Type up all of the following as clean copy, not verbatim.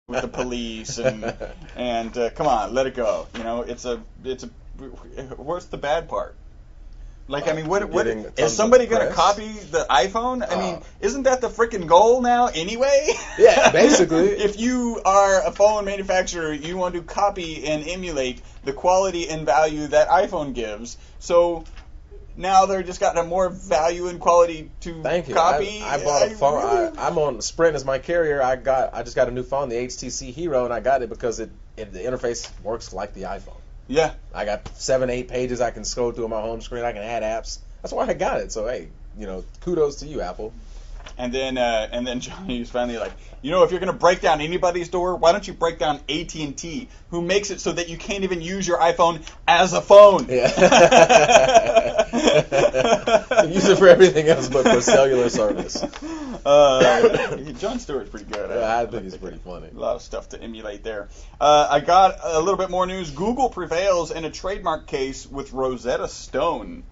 with the police and come on, let it go. It's a what's the bad part? Like, I mean, what Getting is tons somebody of going to press. copy the iPhone? I mean, isn't that the freaking goal now anyway? Yeah, basically. If you are a phone manufacturer, you want to copy and emulate the quality and value that iPhone gives. So now they're just got a more value and quality to Thank you. copy. I bought a phone. Really- I'm on Sprint as my carrier. I just got a new phone, the HTC Hero, and I got it because the interface works like the iPhone. Yeah. I got 7-8 pages I can scroll through on my home screen. I can add apps. That's why I got it. So hey, kudos to you, Apple. And then Johnny's finally like, if you're gonna break down anybody's door, why don't you break down AT&T, who makes it so that you can't even use your iPhone as a phone? Yeah. Use it for everything else but for cellular service. Jon Stewart's pretty good. Yeah, I think he's pretty funny. A lot of stuff to emulate there. I got a little bit more news. Google prevails in a trademark case with Rosetta Stone.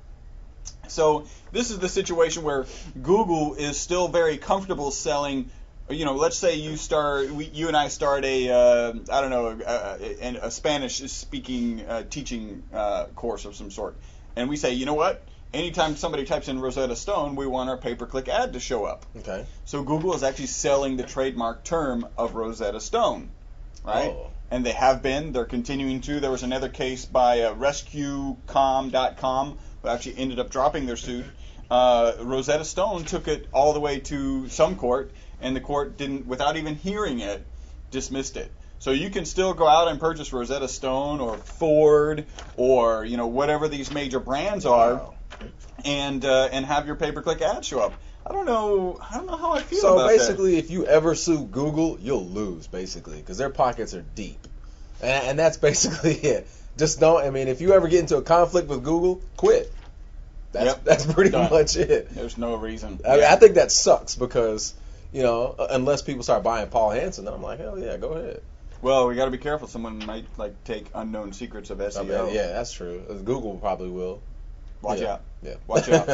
So this is the situation where Google is still very comfortable selling. Let's say you and I start a Spanish-speaking teaching course of some sort, and we say, you know what? Anytime somebody types in Rosetta Stone, we want our pay-per-click ad to show up. Okay. So Google is actually selling the trademark term of Rosetta Stone, right? Oh. And they have been. They're continuing to. There was another case by RescueCom.com who actually ended up dropping their suit. Rosetta Stone took it all the way to some court, and the court didn't, without even hearing it, dismissed it. So you can still go out and purchase Rosetta Stone or Ford or whatever these major brands are. Wow. And have your pay-per-click ad show up. I don't know how I feel So about basically, if you ever sue Google, you'll lose, basically, because their pockets are deep. And that's basically it. Just don't, if you ever get into a conflict with Google, quit. That's pretty Done. much it. that. There's no reason. I think that sucks because, unless people start buying Paul Hansen, then I'm like, hell yeah, go ahead. Well, we got to be careful. Someone might take unknown secrets of SEO. Yeah, that's true. Google probably will. Watch Yeah. out. Yeah. Watch out.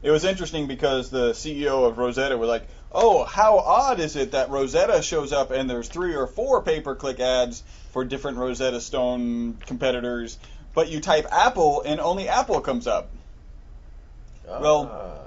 It was interesting because the CEO of Rosetta was like, oh, how odd is it that Rosetta shows up and there's 3 or 4 pay-per-click ads for different Rosetta Stone competitors, but you type Apple and only Apple comes up. Well,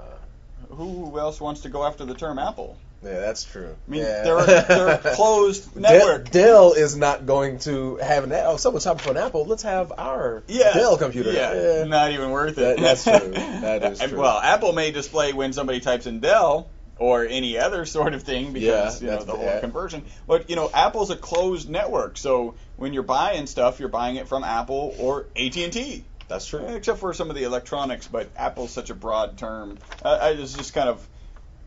who else wants to go after the term Apple? Yeah, that's true. I mean, yeah. they're a closed network. Dell is not going to have an. Oh, someone's shopping for an Apple. Let's have our Dell computer. Yeah, not even worth it. That's true. That is true. Well, Apple may display when somebody types in Dell or any other sort of thing because the whole conversion. But Apple's a closed network, so when you're buying stuff, you're buying it from Apple or AT&T. That's true. Except for some of the electronics, but Apple's such a broad term.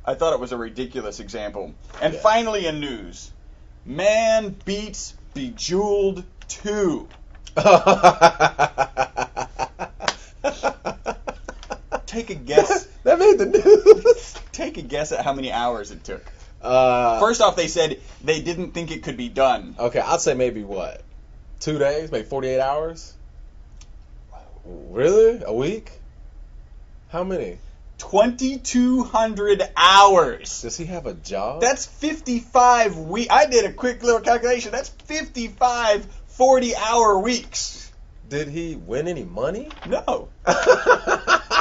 I thought it was a ridiculous example. And finally in news, man beats Bejeweled 2. Take a guess. That made the news. Take a guess at how many hours it took. First off, they said they didn't think it could be done. Okay, I'd say maybe 2 days, maybe 48 hours? Really? A week? How many? 2,200 hours. Does he have a job? That's 55 weeks. I did a quick little calculation. That's 55 40-hour weeks. Did he win any money? No.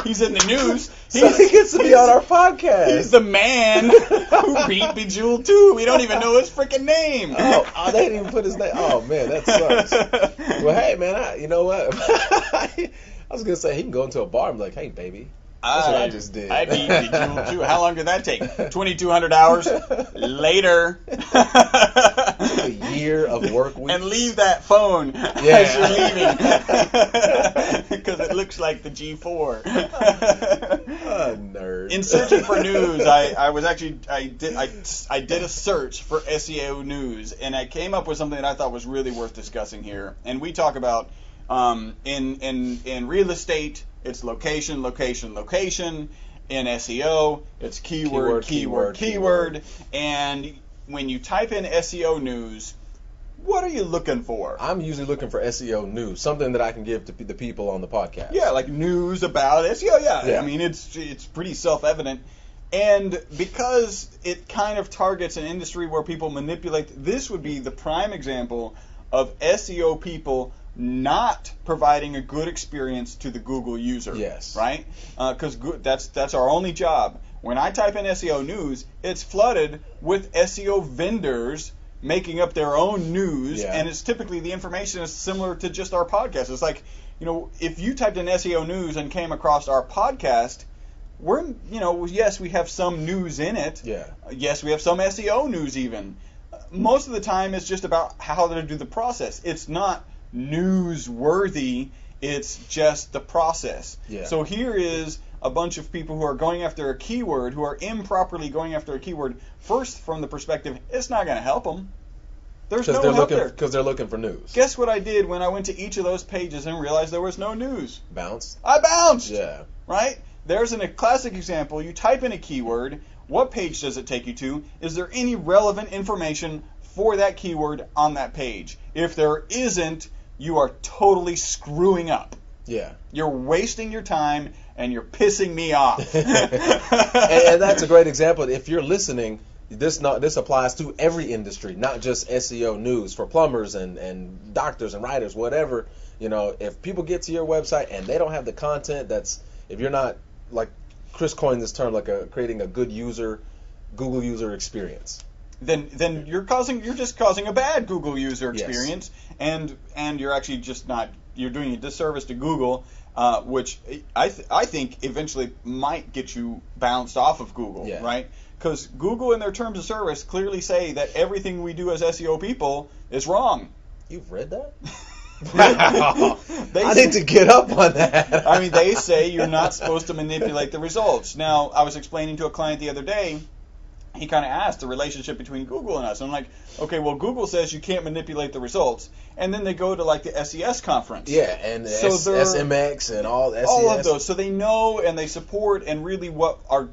He's in the news. So he gets to be on our podcast. He's the man who beat Bejeweled 2. We don't even know his freaking name. Oh, they didn't even put his name. Oh, man, that sucks. Well, hey, man, you know what? I was going to say he can go into a bar and be like, hey, baby. That's what I just did. I beat Bejeweled 2. How long did that take? 2,200 hours later. A year of work week. And leave that phone as you're leaving. Because it looks like the G4. Nerd. In searching for news, I did a search for SEO news, and I came up with something that I thought was really worth discussing here. And we talk about in real estate, it's location, location, location. In SEO, it's keyword. And when you type in SEO news, what are you looking for? I'm usually looking for SEO news, something that I can give to the people on the podcast. Yeah, like news about SEO. Yeah. Yeah. I mean, it's pretty self-evident. And because it kind of targets an industry where people manipulate, this would be the prime example of SEO people not providing a good experience to the Google user. Yes. Right? Because that's our only job. When I type in SEO news, it's flooded with SEO vendors making up their own news, and it's typically the information is similar to just our podcast. It's like, if you typed in SEO news and came across our podcast, yes, we have some news in it. Yeah. Yes, we have some SEO news even. Most of the time, it's just about how to do the process. It's not newsworthy. It's just the process. Yeah. So here is a bunch of people who are going after a keyword, who are improperly going after a keyword, first from the perspective, it's not going to help them. There's no help there. Because they're looking for news. Guess what I did when I went to each of those pages and realized there was no news? Bounced? I bounced! Yeah. Right? There's a classic example. You type in a keyword. What page does it take you to? Is there any relevant information for that keyword on that page? If there isn't, you are totally screwing up. Yeah. You're wasting your time and you're pissing me off. and that's a great example. If you're listening, this applies to every industry, not just SEO news. For plumbers and doctors and writers, whatever. If people get to your website and they don't have the content if you're not, like Chris coined this term, creating a good Google user experience, then you're just causing a bad Google user experience, and you're actually just not, you're doing a disservice to Google, which I think eventually might get you bounced off of Google, right? Because Google in their terms of service clearly say that everything we do as SEO people is wrong. You've read that? Wow. I need to get up on that. I mean, they say you're not supposed to manipulate the results. Now, I was explaining to a client the other day, he kind of asked the relationship between Google and us. I'm like, okay, well, Google says you can't manipulate the results. And then they go to like the SES conference. Yeah, and SMX and all SES. All of those. So they know and they support, and really what our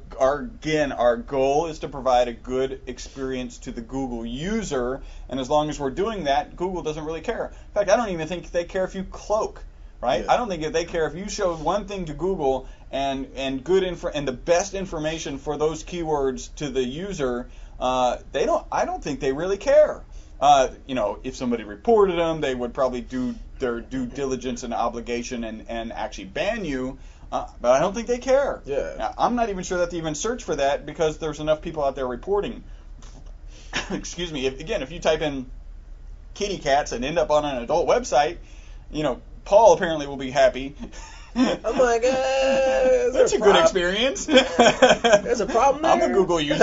goal is to provide a good experience to the Google user. And as long as we're doing that, Google doesn't really care. In fact, I don't even think they care if you cloak. Right? Yeah. I don't think that they care if you show one thing to Google and the best information for those keywords to the user. I don't think they really care. If somebody reported them, they would probably do their due diligence and obligation and actually ban you. But I don't think they care. Yeah. Now, I'm not even sure that they even search for that because there's enough people out there reporting. Excuse me. If you type in kitty cats and end up on an adult website, Paul apparently will be happy. I'm like, that's a good experience. There's a problem there. I'm a Google user.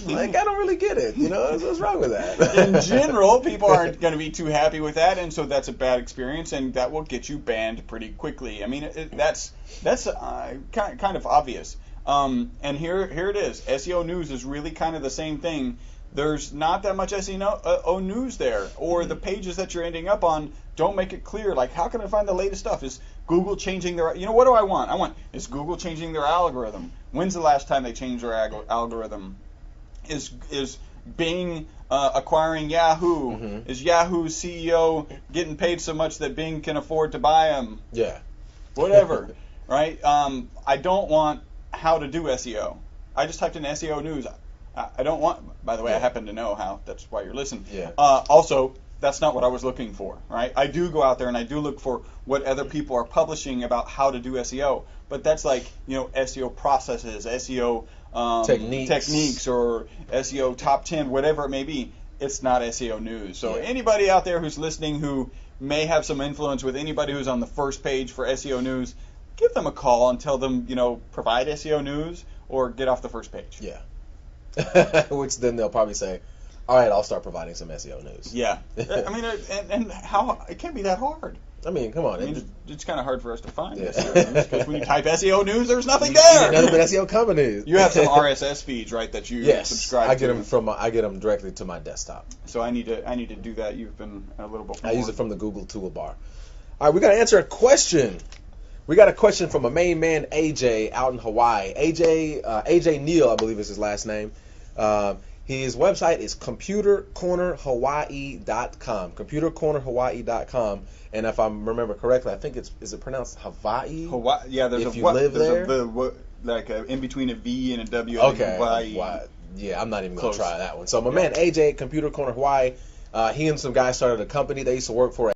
Like, I don't really get it. What's wrong with that? In general, people aren't going to be too happy with that, and so that's a bad experience, and that will get you banned pretty quickly. I mean, that's kind of obvious. And here it is. SEO news is really kind of the same thing. There's not that much SEO news there, or the pages that you're ending up on don't make it clear. Like, how can I find the latest stuff? Is Google changing their? What do I want? Is Google changing their algorithm? When's the last time they changed their algorithm? Is Bing acquiring Yahoo? Mm-hmm. Is Yahoo's CEO getting paid so much that Bing can afford to buy him? Yeah. Whatever, right? I don't want how to do SEO. I just typed in SEO news. I don't want, by the way, I happen to know how, that's why you're listening. Yeah. Also, that's not what I was looking for, right? I do go out there and I do look for what other people are publishing about how to do SEO, but that's like, SEO processes, SEO techniques, or SEO top 10, whatever it may be. It's not SEO news. So anybody out there who's listening who may have some influence with anybody who's on the first page for SEO news, give them a call and tell them, provide SEO news or get off the first page. Yeah. Which then they'll probably say, all right, I'll start providing some SEO news. Yeah. I mean, and how, it can't be that hard. I mean, come on. It's kind of hard for us to find SEO news because when you type SEO news, there's nothing there. Nothing but SEO companies. You have some RSS feeds, right, that you subscribe to? I get them directly to my desktop. So I need to do that. You've been a little bit more. I use it from the Google toolbar. All right, we got to answer a question. We got a question from a main man, AJ, out in Hawaii. AJ Neal, I believe is his last name. His website is computercornerhawaii.com. Computercornerhawaii.com. And if I remember correctly, I think is it pronounced Hawaii? Hawaii. Yeah, there's if you live there. like in between a V and a W. I think Okay. Hawaii. Yeah, I'm not even Close. gonna try that one. So my man AJ at Computer Corner Hawaii, he and some guys started a company they used to work for.